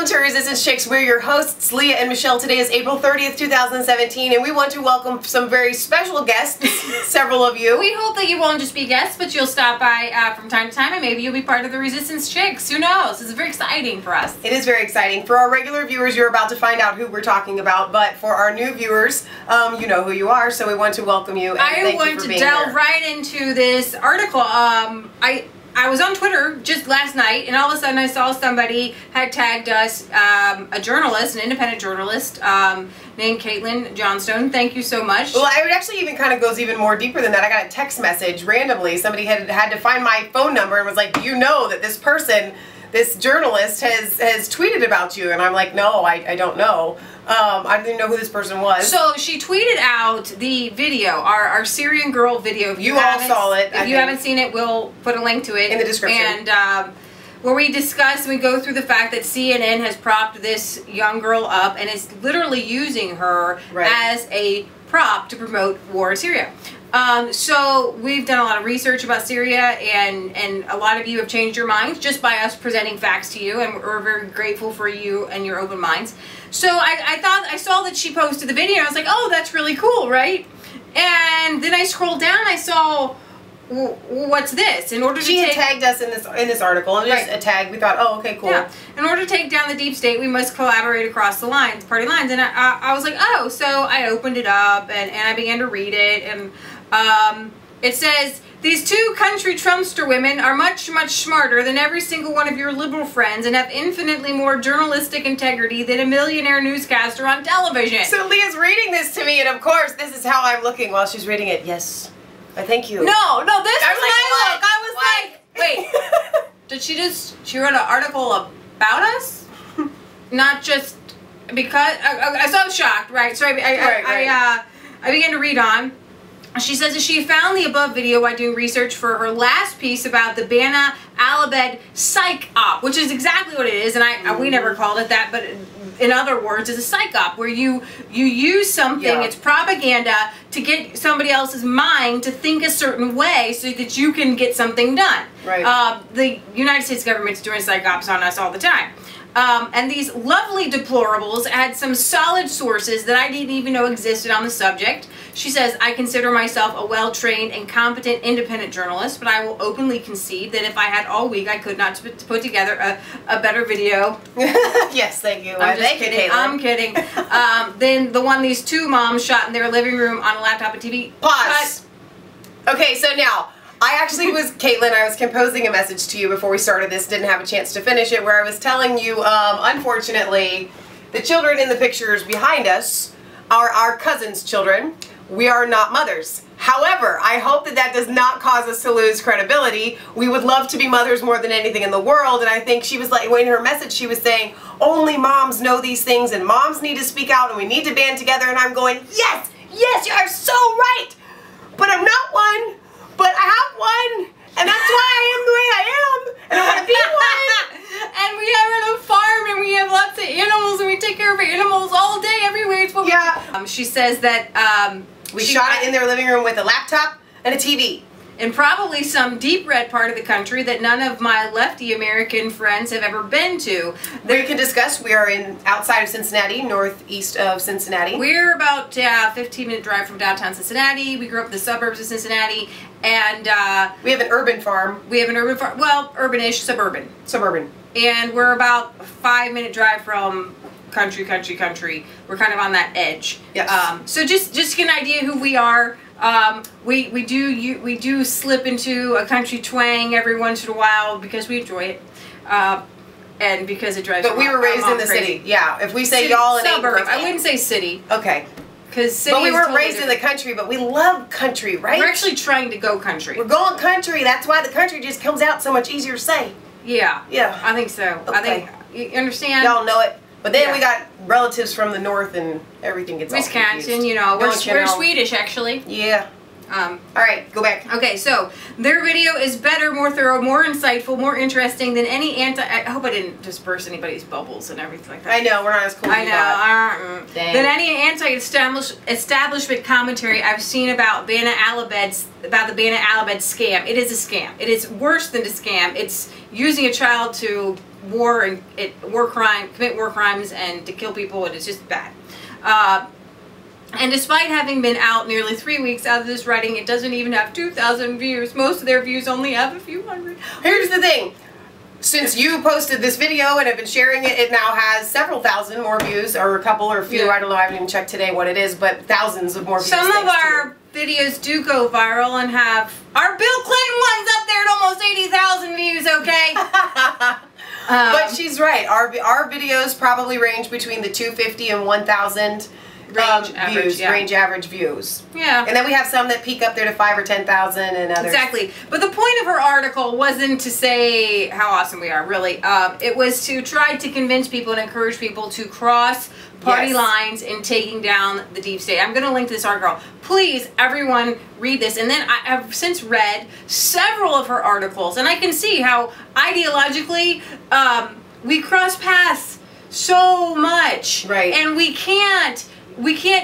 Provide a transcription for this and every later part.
to Resistance Chicks. We're your hosts, Leah and Michelle. Today is April 30th, 2017, and we want to welcome some very special guests, several of you. We hope that you won't just be guests, but you'll stop by from time to time, and maybe you'll be part of the Resistance Chicks. Who knows? It's very exciting for us. It is very exciting. For our regular viewers, you're about to find out who we're talking about, but for our new viewers, you know who you are, so we want to welcome you and thank you for being here. I want to delve right into this article. I was on Twitter just last night, and all of a sudden I saw somebody had tagged us, a journalist, an independent journalist, named Caitlin Johnstone. Thank you so much. Well, it actually even kind of goes even more deeper than that. I got a text message randomly. Somebody had to find my phone number and was like, "Do you know that this person, this journalist, has tweeted about you?" And I'm like, "No, I don't know." I didn't know who this person was. So she tweeted out the video, our Syrian girl video. If you all saw it. If you haven't seen it, we'll put a link to it in the description. And where we discuss and we go through the fact that CNN has propped this young girl up and is literally using her as a prop to promote war in Syria. So we've done a lot of research about Syria, and a lot of you have changed your minds just by us presenting facts to you, and we're very grateful for you and your open minds. So I saw that she posted the video, and I was like, oh, that's really cool, right? And then I scrolled down, and I saw, what's this? In order to she had tagged us in this article, and just a tag. We thought, oh, okay, cool. Yeah. In order to take down the deep state, we must collaborate across the lines, party lines. And I was like, oh, so I opened it up and I began to read it, and it says, these two country Trumpster women are much, much smarter than every single one of your liberal friends and have infinitely more journalistic integrity than a millionaire newscaster on television. So Leah's reading this to me, and of course, this is how I'm looking while she's reading it. Yes. I thank you. No, this is my look. I was like, wait, did she wrote an article about us? Not just because, so I was shocked, right? So I began to read on. She says that she found the above video while doing research for her last piece about the Bana al-Abed psych op, which is exactly what it is, and we never called it that, but in other words, it's a psych op, where you use something, it's propaganda, to get somebody else's mind to think a certain way so that you can get something done. Right. The United States government's doing psych ops on us all the time. And these lovely deplorables had some solid sources that I didn't even know existed on the subject. She says, I consider myself a well-trained and competent independent journalist, but I will openly concede that if I had all week, I could not put together a better video. Yes, thank you. I'm just kidding. I'm kidding. Then the one these two moms shot in their living room on a laptop and TV. Pause. Okay, so now, I actually was, Caitlin, I was composing a message to you before we started this, didn't have a chance to finish it, where I was telling you, unfortunately, the children in the pictures behind us are our cousins' children. We are not mothers. However, I hope that that does not cause us to lose credibility. We would love to be mothers more than anything in the world, and I think she was like, in her message, she was saying, only moms know these things, and moms need to speak out, and we need to band together, and I'm going, yes, yes, you are so right, but I'm not one. But I have one, and that's why I am the way I am, and I want to be one. And we have a farm, and we have lots of animals, and we take care of our animals all day, everywhere. It's what we do. She says that we shot it in their living room with a laptop and a TV. In probably some deep red part of the country that none of my lefty American friends have ever been to. We can discuss. We are outside of Cincinnati, northeast of Cincinnati. We're about 15-minute drive from downtown Cincinnati. We grew up in the suburbs of Cincinnati, and we have an urban farm. We have an urban farm. Well, urbanish, suburban. Suburban. And we're about a 5-minute drive from country. We're kind of on that edge. Yes. So just to get an idea who we are. We do slip into a country twang every once in a while because we enjoy it, and because it drives. But we were raised in the city. Yeah, if we say y'all in suburb, I wouldn't say city. Okay. Because city. But we weren't totally raised in the country, but we love country, right? We're actually trying to go country. We're going country. That's why the country just comes out so much easier to say. Yeah. Yeah. I think so. Okay. I think you understand. Y'all know it. But then we got relatives from the north, and everything gets all confused. Wisconsin, you know, we're Swedish actually. Yeah. All right, go back. Okay, so their video is better, more thorough, more insightful, more interesting than any I hope I didn't just burst anybody's bubbles and everything like that. I know, we're not as cool as you thought. Than any anti-establishment commentary I've seen about the Bana Alabed scam. It is a scam. It is worse than a scam. It's using a child to commit war crimes and to kill people, and it's just bad. And despite having been out nearly 3 weeks out of this writing, it doesn't even have 2,000 views. Most of their views only have a few hundred. Here's the thing. Since you posted this video and have been sharing it, it now has several thousand more views, or a couple or a few. Yeah. I don't know. I haven't even checked today what it is, but thousands of more views. Some of our videos do go viral and have... Our Bill Clinton one's up there at almost 80,000 views, okay? But she's right. Our videos probably range between the 250 and 1,000 range average views. Yeah. And then we have some that peak up there to 5,000 or 10,000 and others. Exactly. But the point of her article wasn't to say how awesome we are, really. It was to try to convince people and encourage people to cross party lines in taking down the deep state. I'm going to link to this article. Please, everyone, read this. And then I have since read several of her articles, and I can see how ideologically we cross paths so much. Right. And we can't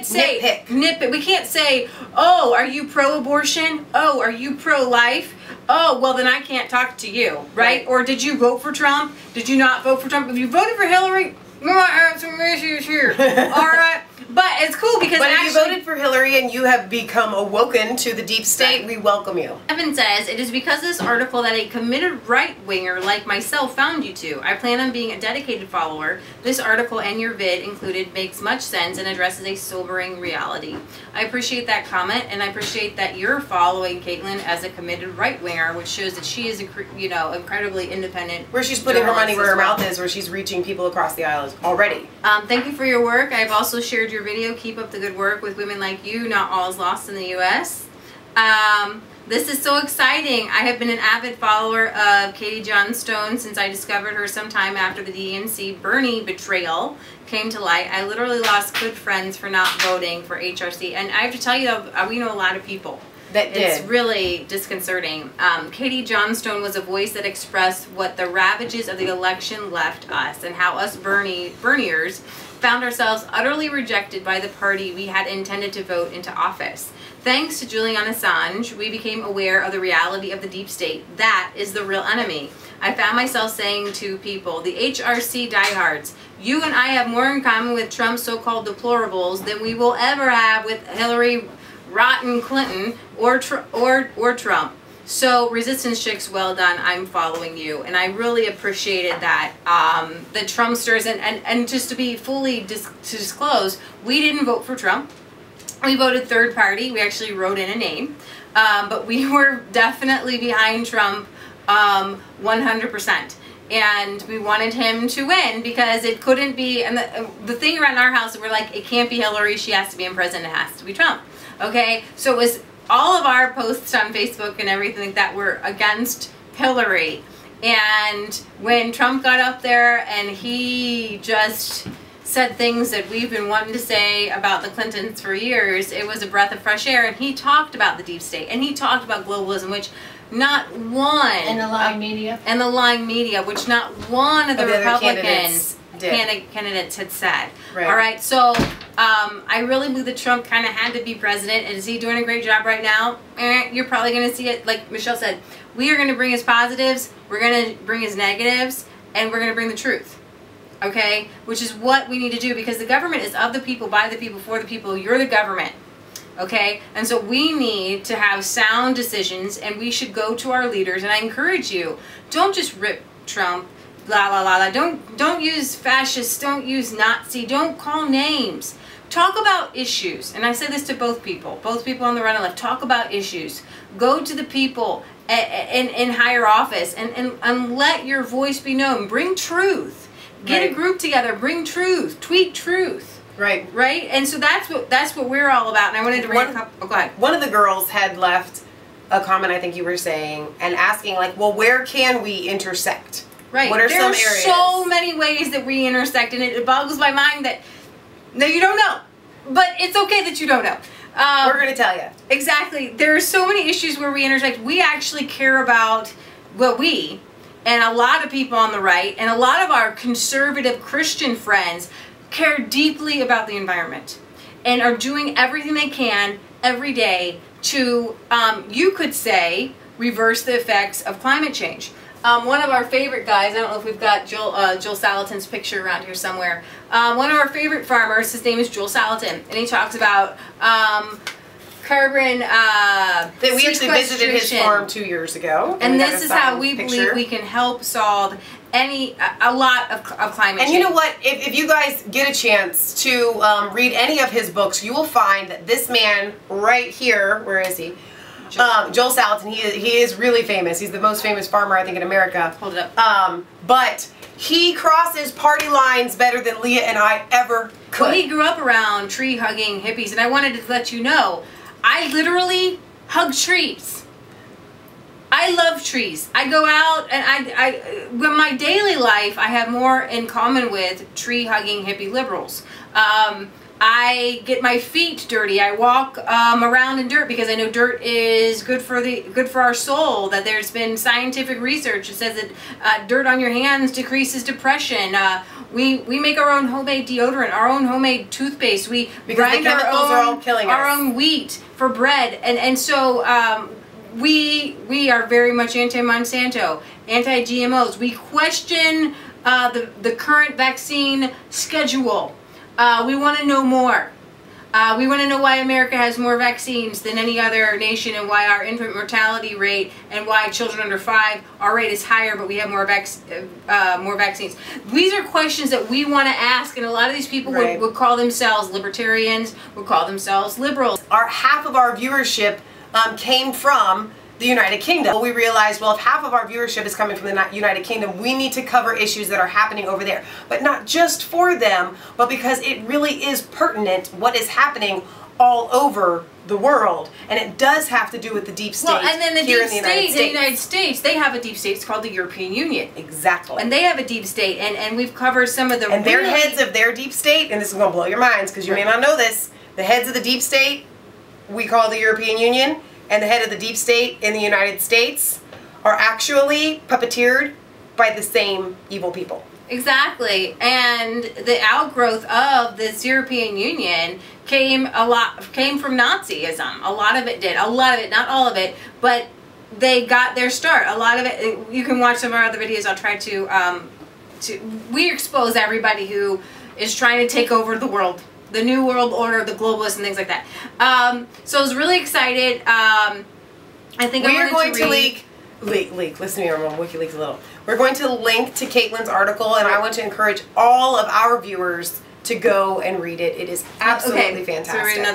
say nitpick. We can't say, oh, are you pro-abortion? Oh, are you pro-life? Oh, well then I can't talk to you, right? Or did you vote for Trump? Did you not vote for Trump? If you voted for Hillary, you might have some issues here. All right. But it's cool because if you voted for Hillary and you have become awoken to the deep state, we welcome you. Evan says, it is because of this article that a committed right-winger like myself found you two. I plan on being a dedicated follower. This article and your vid included makes much sense and addresses a sobering reality. I appreciate that comment, and I appreciate that you're following Caitlin as a committed right-winger, which shows that she is, incredibly independent. Where she's putting her money where her mouth is, where she's reaching people across the aisles already. Thank you for your work. I've also shared your video. Keep up the good work with women like you. Not all is lost in the U.S. This is so exciting. I have been an avid follower of Katie Johnstone since I discovered her sometime after the DNC Bernie betrayal came to light. I literally lost good friends for not voting for HRC. And I have to tell you, we know a lot of people that did. It's really disconcerting. Katie Johnstone was a voice that expressed what the ravages of the election left us and how us Berniers found ourselves utterly rejected by the party we had intended to vote into office. Thanks to Julian Assange, we became aware of the reality of the deep state. That is the real enemy. I found myself saying to people, the HRC diehards, you and I have more in common with Trump's so-called deplorables than we will ever have with Hillary rotten Clinton or Trump. So resistance chicks, well done. I'm following you, and I really appreciated that. The Trumpsters, and just to be fully to disclose, we didn't vote for Trump. We voted third party. We actually wrote in a name, but we were definitely behind Trump 100%. And we wanted him to win because it couldn't be. And the thing around our house, we're like, it can't be Hillary. She has to be in president. It has to be Trump. Okay, so it was all of our posts on Facebook and everything that were against Hillary. And when Trump got up there and he just said things that we've been wanting to say about the Clintons for years, it was a breath of fresh air. And he talked about the deep state, and he talked about globalism, which not one... And the lying media. And the lying media, which not one of the Republicans candidates had said. Right. All right, so I really believe that Trump kind of had to be president. And is he doing a great job right now? You're probably going to see it. Like Michelle said, we are going to bring his positives, we're going to bring his negatives, and we're going to bring the truth. Okay? Which is what we need to do, because the government is of the people, by the people, for the people. You're the government. Okay? And so we need to have sound decisions, and we should go to our leaders. And I encourage you, don't just rip Trump. Blah, blah, blah, blah. Don't use fascist, don't use Nazi, don't call names. Talk about issues. And I say this to both people on the right and left. Talk about issues. Go to the people in higher office and let your voice be known. Bring truth. Get a group together. Bring truth. Tweet truth. Right. Right? And so that's what we're all about. And I wanted to bring a couple. Oh, go ahead. One of the girls had left a comment, I think you were saying, and asking, like, well, where can we intersect? Right. What are there some are areas? So many ways that we intersect, and it boggles my mind that you don't know. But it's okay that you don't know. We're going to tell you. Exactly. There are so many issues where we intersect. We actually care about, well, we, and a lot of people on the right, and a lot of our conservative Christian friends care deeply about the environment and are doing everything they can every day to, you could say, reverse the effects of climate change. One of our favorite guys, I don't know if we've got Joel Salatin's picture around here somewhere. One of our favorite farmers, his name is Joel Salatin, and he talks about carbon that we actually visited his farm 2 years ago. And this is how we believe we can help solve a lot of climate change. And you know what? If you guys get a chance to read any of his books, you will find that this man right here, where is he? Joel Salatin, he is really famous. He's the most famous farmer, I think, in America. Hold it up. But he crosses party lines better than Leah and I ever could. Well, he grew up around tree-hugging hippies, and I wanted to let you know, I literally hug trees. I love trees. I go out, and in my daily life, I have more in common with tree-hugging hippie liberals. I get my feet dirty. I walk around in dirt because I know dirt is good for our soul. That there's been scientific research that says that dirt on your hands decreases depression. We make our own homemade deodorant, our own homemade toothpaste. We grind our own wheat for bread, and so we are very much anti-Monsanto, anti-GMOs. We question the current vaccine schedule. We want to know more. We want to know why America has more vaccines than any other nation, and why our infant mortality rate, and why children under 5, our rate is higher, but we have more vaccines. These are questions that we want to ask, and a lot of these people would call themselves libertarians, would call themselves liberals. Half of our viewership came from the United Kingdom. We realized, well, if half of our viewership is coming from the United Kingdom, we need to cover issues that are happening over there. But not just for them, but because it really is pertinent what is happening all over the world. And it does have to do with the deep state. Well, and then the deep state in the United States, they have a deep state. It's called the European Union. Exactly. And they have a deep state, and we've covered some of the And their heads of their deep state, and this is going to blow your minds because you may not know this, the heads of the deep state we call the European Union, and the head of the deep state in the United States are actually puppeteered by the same evil people. Exactly. And the outgrowth of this European Union came from Nazism. A lot of it did. A lot of it, not all of it, but they got their start. A lot of it, you can watch some of our other videos. I'll try to we expose everybody who is trying to take over the world. The New World Order, the globalists, and things like that. So I was really excited. I think we are going to leak. Listen to me, I'm on WikiLeaks a little. We're going to link to Caitlin's article, and I want to encourage all of our viewers to go and read it. It is absolutely fantastic. So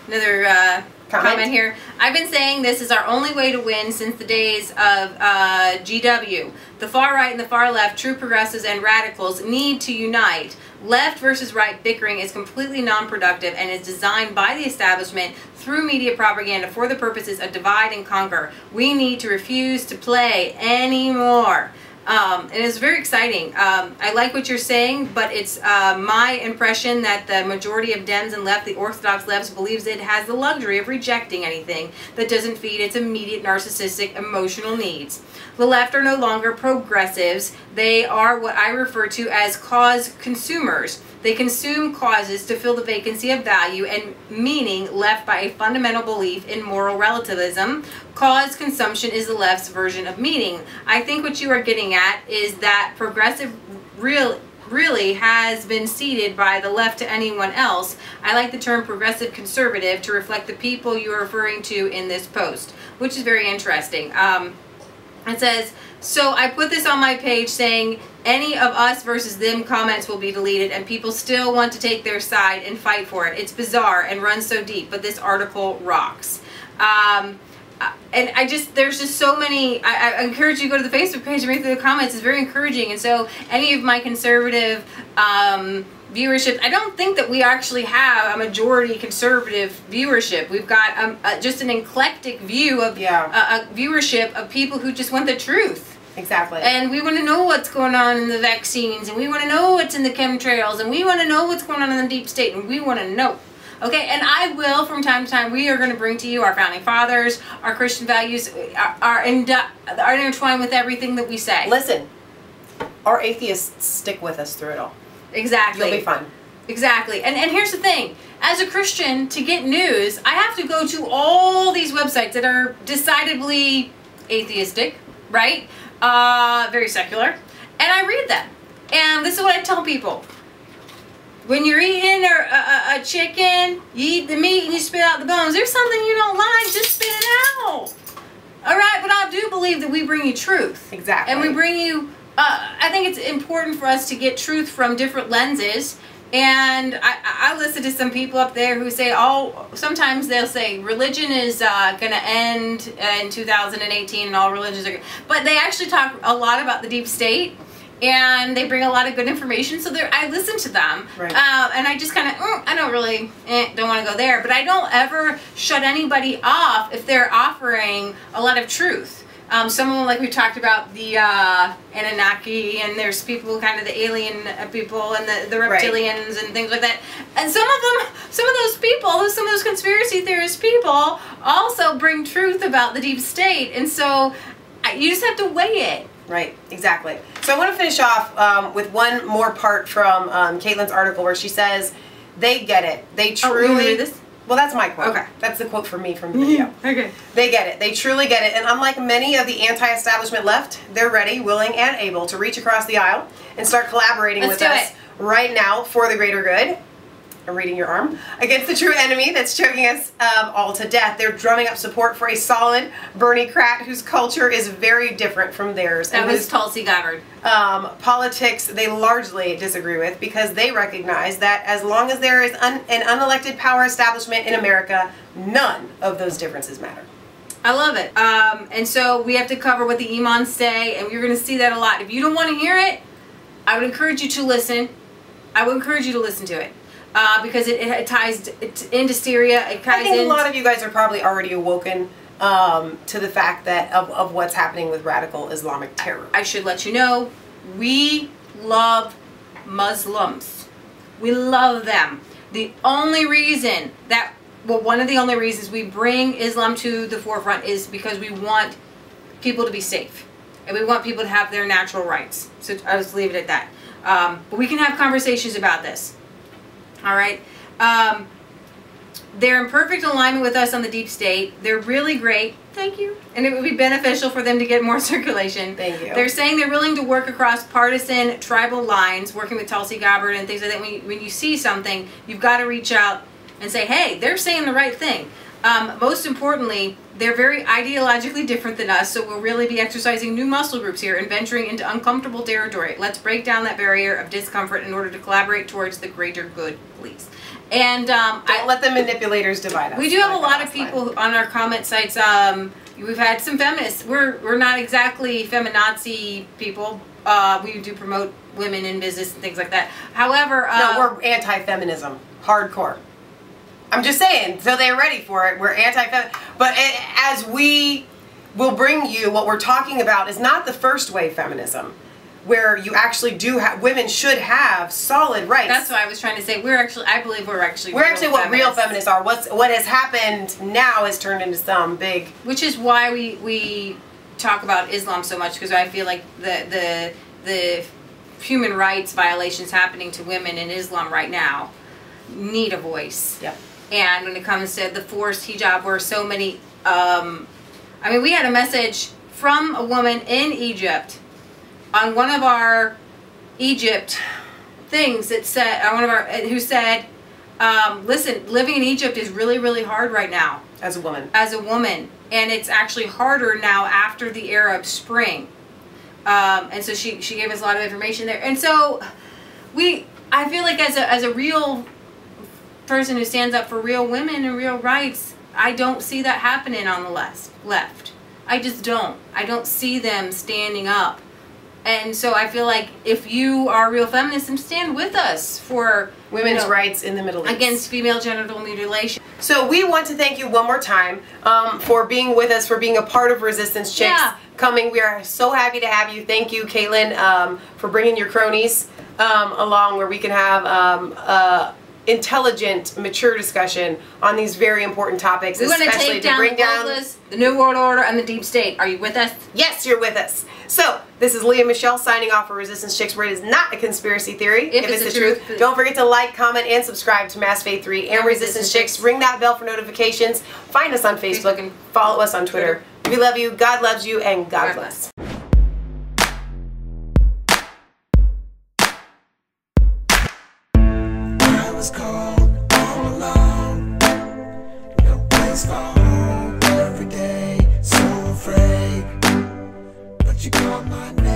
another comment here. I've been saying this is our only way to win since the days of GW. The far right and the far left, true progressives and radicals, need to unite. Left versus right bickering is completely non-productive and is designed by the establishment through media propaganda for the purposes of divide and conquer. We need to refuse to play anymore. And it's very exciting. I like what you're saying, but it's my impression that the majority of Dems and left, the orthodox lefts, believes it has the luxury of rejecting anything that doesn't feed its immediate narcissistic emotional needs. The left are no longer progressives. They are what I refer to as cause consumers. They consume causes to fill the vacancy of value and meaning left by a fundamental belief in moral relativism. Cause consumption is the left's version of meaning. I think what you are getting at is that progressive really has been ceded by the left to anyone else. I like the term progressive conservative to reflect the people you are referring to in this post, which is very interesting. It says, so I put this on my page saying any of us versus them comments will be deleted and people still want to take their side and fight for it. It's bizarre and runs so deep, but this article rocks. And there's just so many, I encourage you to go to the Facebook page and read through the comments. It's very encouraging. And so any of my conservative viewership, I don't think that we actually have a majority conservative viewership. We've got just an eclectic view of a viewership of people who just want the truth. Exactly. And we want to know what's going on in the vaccines, and we want to know what's in the chemtrails, and we want to know what's going on in the deep state, and we want to know. Okay, and I will, from time to time, we are going to bring to you our founding fathers, our Christian values are intertwined with everything that we say. Listen, our atheists stick with us through it all. Exactly. You'll be fine. Exactly. And here's the thing. As a Christian, to get news, I have to go to all these websites that are decidedly atheistic, right? Very secular. And I read them. And this is what I tell people. When you're eating a chicken, you eat the meat and you spit out the bones. There's something you don't like, just spit it out. All right, but I do believe that we bring you truth. Exactly. And we bring you, I think it's important for us to get truth from different lenses. And I listen to some people up there who say, sometimes they'll say religion is going to end in 2018 and all religions are good. But they actually talk a lot about the deep state. And they bring a lot of good information, so I listen to them, right. And I just kind of, I don't really, don't want to go there, but I don't ever shut anybody off if they're offering a lot of truth. Some of them, like we talked about, the Anunnaki, and there's people, kind of the alien people, and the reptilians, right. and things like that. And some of those people, some of those conspiracy theorist people, also bring truth about the deep state, and so you just have to weigh it. Right, exactly. So I want to finish off with one more part from Caitlin's article where she says, they get it. They truly... Oh, you read this? Well, that's my quote. Okay. That's the quote from me from the video. Okay. They get it. They truly get it. And unlike many of the anti-establishment left, they're ready, willing, and able to reach across the aisle and start collaborating with us right now for the greater good. I'm reading your arm. Against the true enemy that's choking us all to death. They're drumming up support for a solid Bernie-crat whose culture is very different from theirs. That was Tulsi Gabbard. Politics they largely disagree with because they recognize that as long as there is an unelected power establishment in America, none of those differences matter. I love it. And so we have to cover what the imams say, and you're going to see that a lot. If you don't want to hear it, I would encourage you to listen. I would encourage you to listen to it. Because it ties into Syria. I think a lot of you guys are probably already awoken to the fact that of what's happening with radical Islamic terror. I should let you know, we love Muslims. We love them. The only reason that, well, one of the only reasons we bring Islam to the forefront is because we want people to be safe. And we want people to have their natural rights. So I'll just leave it at that. But we can have conversations about this. All right. They're in perfect alignment with us on the deep state. They're really great. Thank you. And it would be beneficial for them to get more circulation. Thank you. They're saying they're willing to work across partisan, tribal lines, working with Tulsi Gabbard and things like that. When you see something, you've got to reach out and say, hey, they're saying the right thing. Most importantly, they're very ideologically different than us, so we'll really be exercising new muscle groups here and venturing into uncomfortable territory. Let's break down that barrier of discomfort in order to collaborate towards the greater good, please. And don't let the manipulators divide us. We do have a lot of people on our comment sites. We've had some feminists. We're not exactly feminazi people. We do promote women in business and things like that. However, no, we're anti-feminism, hardcore. I'm just saying, so they're ready for it. We're anti-feminist. But as we will bring you, what we're talking about is not the first wave feminism, where you actually do have, women should have solid rights. That's what I was trying to say. I believe we're actually what real feminists are. What has happened now has turned into some big... Which is why we talk about Islam so much, because I feel like the human rights violations happening to women in Islam right now need a voice. Yeah. And when it comes to the forced hijab, where so many, I mean, we had a message from a woman in Egypt on one of our Egypt things that said, who said, listen, living in Egypt is really, really hard right now. As a woman. As a woman. And it's actually harder now after the Arab Spring. And so she gave us a lot of information there. And so I feel like as a real person who stands up for real women and real rights, I don't see that happening on the left. I just don't. I don't see them standing up. And so I feel like if you are a real feminist, then stand with us for women's rights in the Middle East. Against female genital mutilation. So we want to thank you one more time for being with us, for being a part of Resistance Chicks coming. We are so happy to have you. Thank you, Caitlin, for bringing your cronies along, where we can have intelligent, mature discussion on these very important topics, we want to especially take down bring down the New World Order and the Deep State. Are you with us? Yes, you're with us. So, this is Leah Michelle signing off for Resistance Chicks, where it is not a conspiracy theory. If it's the truth. Don't forget to like, comment, and subscribe to Mass Faith 3 and Resistance Chicks. Ring that bell for notifications. Find us on Facebook and follow us on Twitter. We love you, God loves you, and God bless. I was cold all alone, no place for home every day, so afraid, but you called my name.